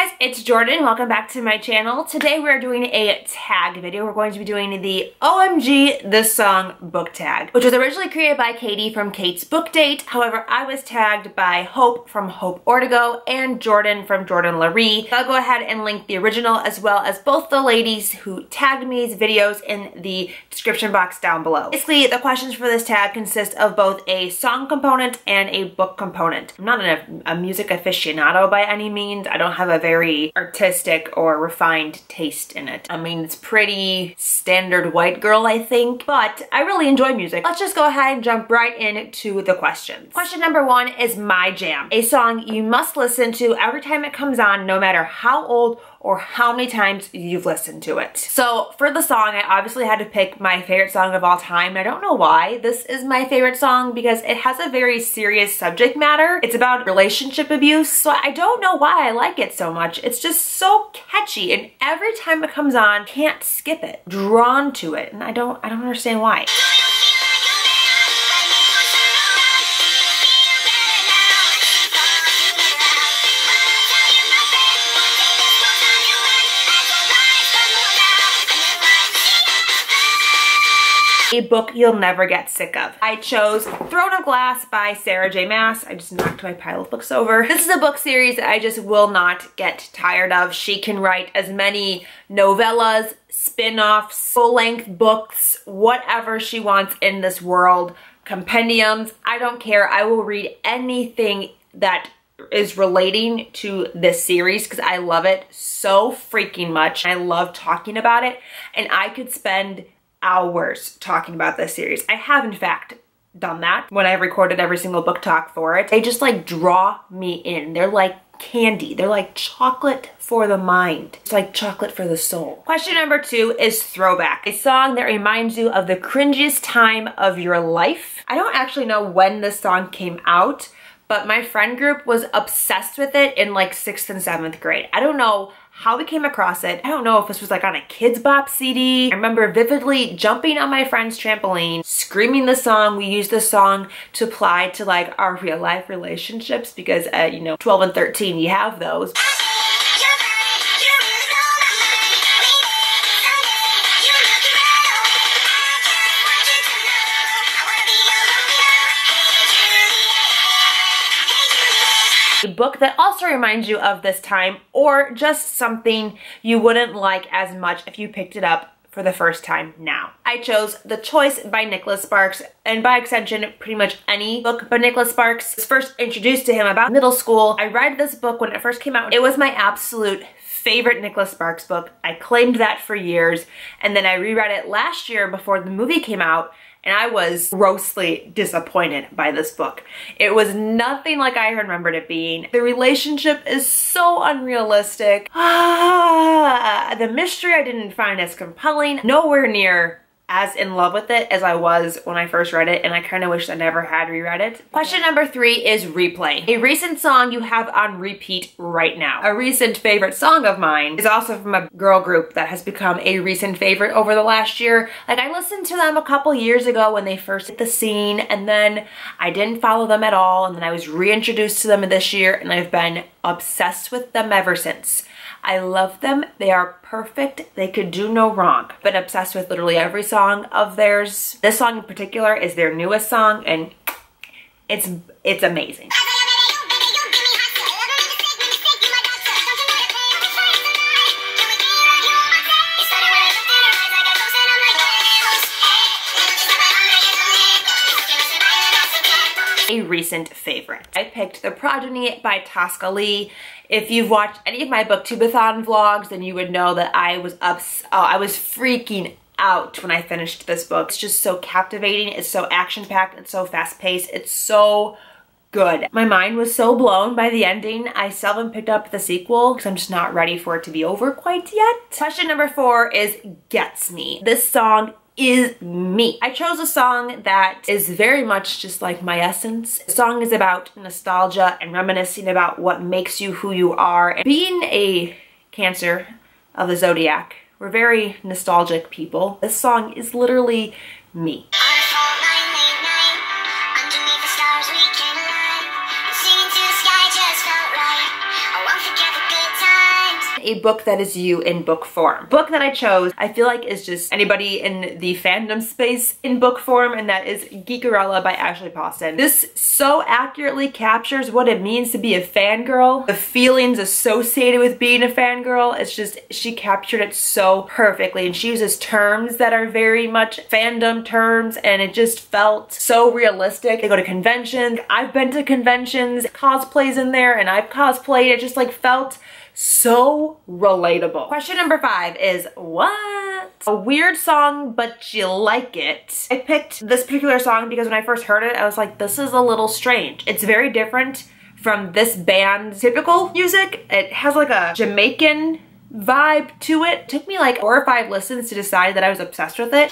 guys, it's Jordan. Welcome back to my channel. Today we're doing a tag video. We're going to be doing the OMG This Song book tag, which was originally created by Katie from Katesbooksdate. However, I was tagged by Hope from Ortego and Jordyn from LaRee. So I'll go ahead and link the original as well as both the ladies who tagged me these videos in the description box down below. Basically, the questions for this tag consist of both a song component and a book component. I'm not a music aficionado by any means. I don't have a very artistic or refined taste in it. I mean, it's pretty standard white girl, I think, but I really enjoy music. Let's just go ahead and jump right into the questions. Question number one is My Jam, a song you must listen to every time it comes on, no matter how old or how many times you've listened to it. So for the song, I obviously had to pick my favorite song of all time. I don't know why this is my favorite song because it has a very serious subject matter. It's about relationship abuse, so I don't know why I like it so much. It's just so catchy, and every time it comes on, can't skip it. Drawn to it, and I don't understand why. A book you'll never get sick of. I chose Throne of Glass by Sarah J. Maas. I just knocked my pile of books over. This is a book series that I just will not get tired of. She can write as many novellas, spin-offs, full-length books, whatever she wants in this world. Compendiums, I don't care. I will read anything that is relating to this series because I love it so freaking much. I love talking about it, and I could spend hours talking about this series. I have in fact done that when I've recorded every single book talk for it. They just like draw me in. They're like candy. They're like chocolate for the mind. It's like chocolate for the soul. Question number two is Throwback, a song that reminds you of the cringiest time of your life. I don't actually know when this song came out, but my friend group was obsessed with it in like 6th and 7th grade. I don't know how we came across it. I don't know if this was like on a Kids Bop CD. I remember vividly jumping on my friend's trampoline, screaming the song. We used the song to apply to like our real life relationships because you know, 12 and 13, you have those. A book that also reminds you of this time, or just something you wouldn't like as much if you picked it up for the first time now. I chose The Choice by Nicholas Sparks, and by extension, pretty much any book by Nicholas Sparks. I was first introduced to him about middle school. I read this book when it first came out. It was my absolute favorite Nicholas Sparks book. I claimed that for years, and then I reread it last year before the movie came out, and I was grossly disappointed by this book. It was nothing like I remembered it being. The relationship is so unrealistic. The mystery I didn't find as compelling. Nowhere near as in love with it as I was when I first read it, and I kind of wish I never had reread it. Question number three is Replay, a recent song you have on repeat right now. A recent favorite song of mine is also from a girl group that has become a recent favorite over the last year. Like, I listened to them a couple years ago when they first hit the scene, and then I didn't follow them at all, and then I was reintroduced to them this year, and I've been obsessed with them ever since. I love them. They are perfect. They could do no wrong. Been obsessed with literally every song of theirs. This song in particular is their newest song, and it's amazing. A recent favorite. I picked The Progeny by Tosca Lee. If you've watched any of my booktubeathon vlogs, then you would know that I was freaking out when I finished this book. It's just so captivating. It's so action-packed. It's so fast-paced. It's so good. My mind was so blown by the ending. I still haven't picked up the sequel because I'm just not ready for it to be over quite yet. Question number four is Gets Me. This song is me. I chose a song that is very much just like my essence. The song is about nostalgia and reminiscing about what makes you who you are. And being a Cancer of the Zodiac, we're very nostalgic people. This song is literally me. a book that is you in book form. Book that I chose, I feel like is just anybody in the fandom space in book form, and that is Geekerella by Ashley Poston. This so accurately captures what it means to be a fangirl, the feelings associated with being a fangirl. It's just, she captured it so perfectly, and she uses terms that are very much fandom terms, and it just felt so realistic. They go to conventions. I've been to conventions, cosplays in there, and I've cosplayed. It just like felt so relatable. Question number 5 is what? A weird song, but you like it. I picked this particular song because when I first heard it, I was like, this is a little strange. It's very different from this band's typical music. It has like a Jamaican vibe to it. It took me like 4 or 5 listens to decide that I was obsessed with it.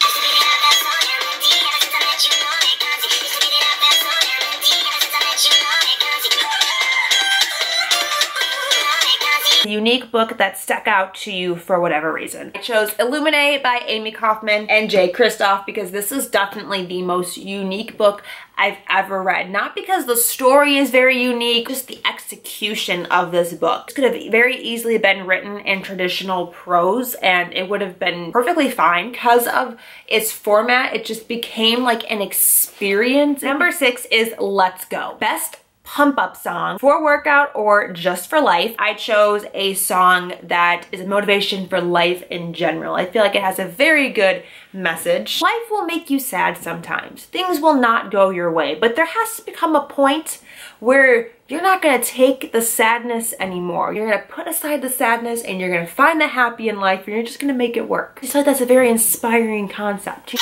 A unique book that stuck out to you for whatever reason. I chose Illuminae by Amy Kaufman and Jay Kristoff because this is definitely the most unique book I've ever read. Not because the story is very unique, just the execution of this book. This could have very easily been written in traditional prose and it would have been perfectly fine. Because of its format, it just became like an experience. Number 6 is Let's Go. Best pump up song for workout or just for life. I chose a song that is a motivation for life in general. I feel like it has a very good message. Life will make you sad sometimes. Things will not go your way, but there has to become a point where you're not gonna take the sadness anymore. You're gonna put aside the sadness and you're gonna find the happy in life and you're just gonna make it work. I feel like that's a very inspiring concept.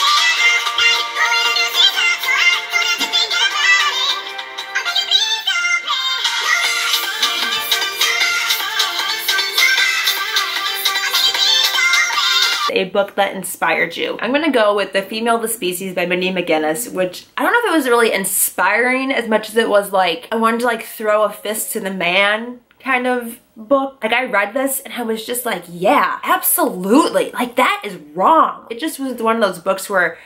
A book that inspired you. I'm gonna go with The Female of the Species by Mindy McGinnis, which I don't know if it was really inspiring as much as it was like, I wanted to like throw a fist to the man kind of book. Like I read this and I was just like, yeah, absolutely. Like that is wrong. It just was one of those books where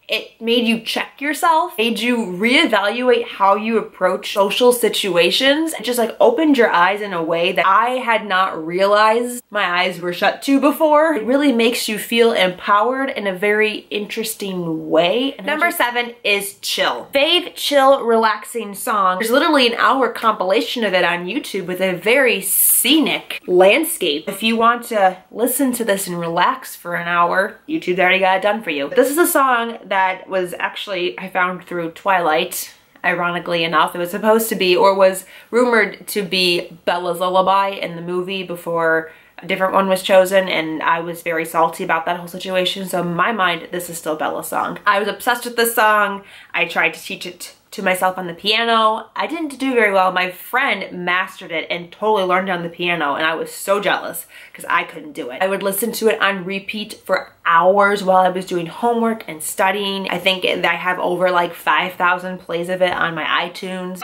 it made you check yourself, made you reevaluate how you approach social situations. It just like opened your eyes in a way that I had not realized my eyes were shut to before. It really makes you feel empowered in a very interesting way. And number 7 is Chill. Fave chill relaxing song. There's literally an hour compilation of it on YouTube with a very scenic landscape. If you want to listen to this and relax for an hour, YouTube's already got it done for you. This is a song that was actually, I found through Twilight, ironically enough. It was supposed to be, or was rumored to be, Bella's Lullaby in the movie before a different one was chosen, and I was very salty about that whole situation. So in my mind, this is still Bella's song. I was obsessed with this song. I tried to teach it to myself on the piano. I didn't do very well. My friend mastered it and totally learned on the piano, and I was so jealous because I couldn't do it. I would listen to it on repeat for hours while I was doing homework and studying. I think that I have over like 5,000 plays of it on my iTunes.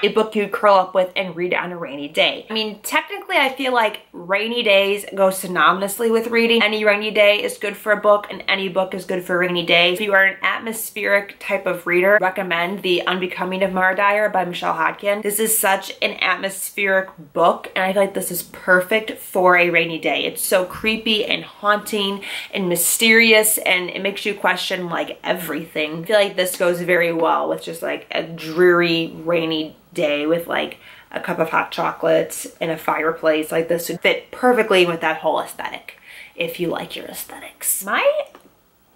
A book you'd curl up with and read on a rainy day. I mean, technically I feel like rainy days go synonymously with reading. Any rainy day is good for a book and any book is good for a rainy day. If you are an atmospheric type of reader, recommend The Unbecoming of Mara Dyer by Michelle Hodkin. This is such an atmospheric book and I feel like this is perfect for a rainy day. It's so creepy and haunting and mysterious and it makes you question like everything. I feel like this goes very well with just like a dreary rainy day with like a cup of hot chocolate and a fireplace. Like this would fit perfectly with that whole aesthetic if you like your aesthetics. My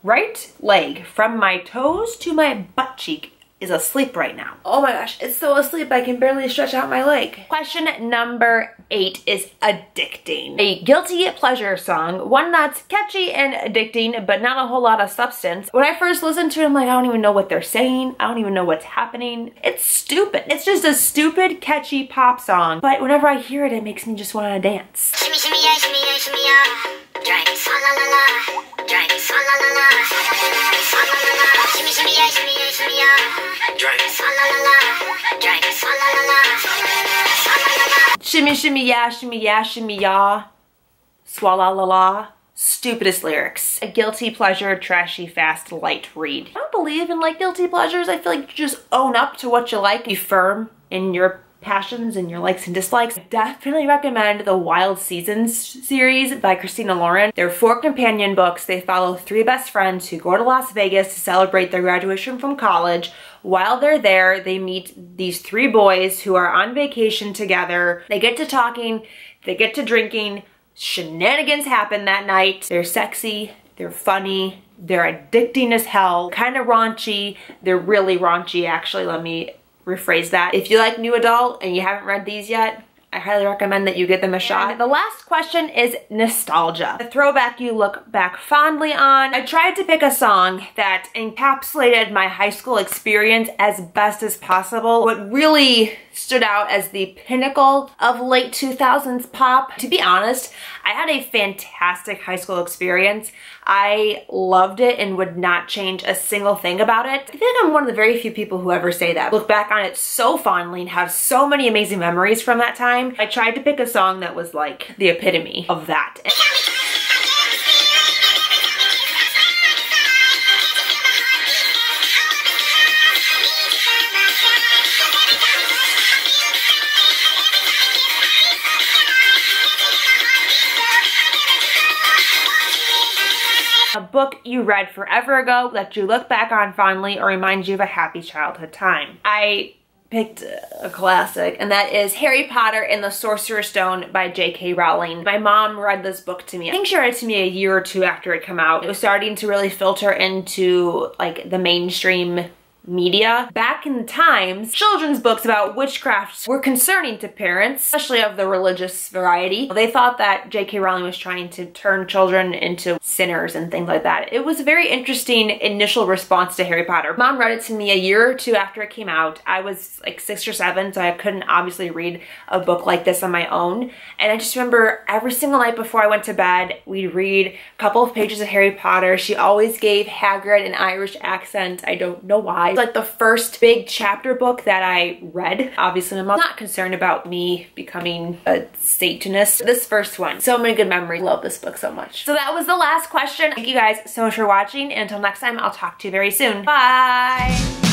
right leg from my toes to my butt cheek is asleep right now. Oh my gosh, it's so asleep I can barely stretch out my leg. Question number 8 is Addicting. A guilty pleasure song, one that's catchy and addicting, but not a whole lot of substance. When I first listened to it, I'm like, I don't even know what they're saying. I don't even know what's happening. It's stupid. It's just a stupid, catchy pop song, but whenever I hear it, it makes me just want to dance. Shimmy, shimmy, yeah, shimmy, yeah, shimmy, yeah. Drink, la la la. Drink, la la la. La la la. Shimmy, shimmy, yeah, shimmy, yeah, shimmy, yeah. Drink, la la la. Drink, la la la. Shimmy, shimmy, yeah, shimmy, yeah, shimmy, yeah. Swalla la la. stupidest lyrics. A guilty pleasure, trashy, fast, light read. I don't believe in like guilty pleasures. I feel like you just own up to what you like. Be firm in your passions and your likes and dislikes. I definitely recommend the Wild Seasons series by Christina Lauren. They're 4 companion books. They follow 3 best friends who go to Las Vegas to celebrate their graduation from college. While they're there, they meet these 3 boys who are on vacation together. They get to talking, they get to drinking, shenanigans happen that night. They're sexy, they're funny, they're addicting as hell, kind of raunchy. They're really raunchy, actually. Let me rephrase that. If you like new adult and you haven't read these yet, I highly recommend that you give them a shot. The last question is nostalgia. The throwback you look back fondly on. I tried to pick a song that encapsulated my high school experience as best as possible. What really stood out as the pinnacle of late 2000s pop. To be honest, I had a fantastic high school experience. I loved it and would not change a single thing about it. I think I'm one of the very few people who ever say that. Look back on it so fondly and have so many amazing memories from that time. I tried to pick a song that was like the epitome of that. A book you read forever ago that you look back on fondly or reminds you of a happy childhood time. I picked a classic, and that is Harry Potter and the Sorcerer's Stone by J.K. Rowling. My mom read this book to me. I think she read it to me a year or 2 after it came out. It was starting to really filter into like the mainstream media. Back in the times, children's books about witchcraft were concerning to parents, especially of the religious variety. They thought that J.K. Rowling was trying to turn children into sinners and things like that. It was a very interesting initial response to Harry Potter. Mom read it to me a year or 2 after it came out. I was like 6 or 7, so I couldn't obviously read a book like this on my own. And I just remember every single night before I went to bed, we'd read a couple of pages of Harry Potter. She always gave Hagrid an Irish accent. I don't know why. Like the first big chapter book that I read. Obviously, my mom's not concerned about me becoming a Satanist. This first one, so many good memories. Love this book so much. So that was the last question. Thank you guys so much for watching, and until next time, I'll talk to you very soon. Bye!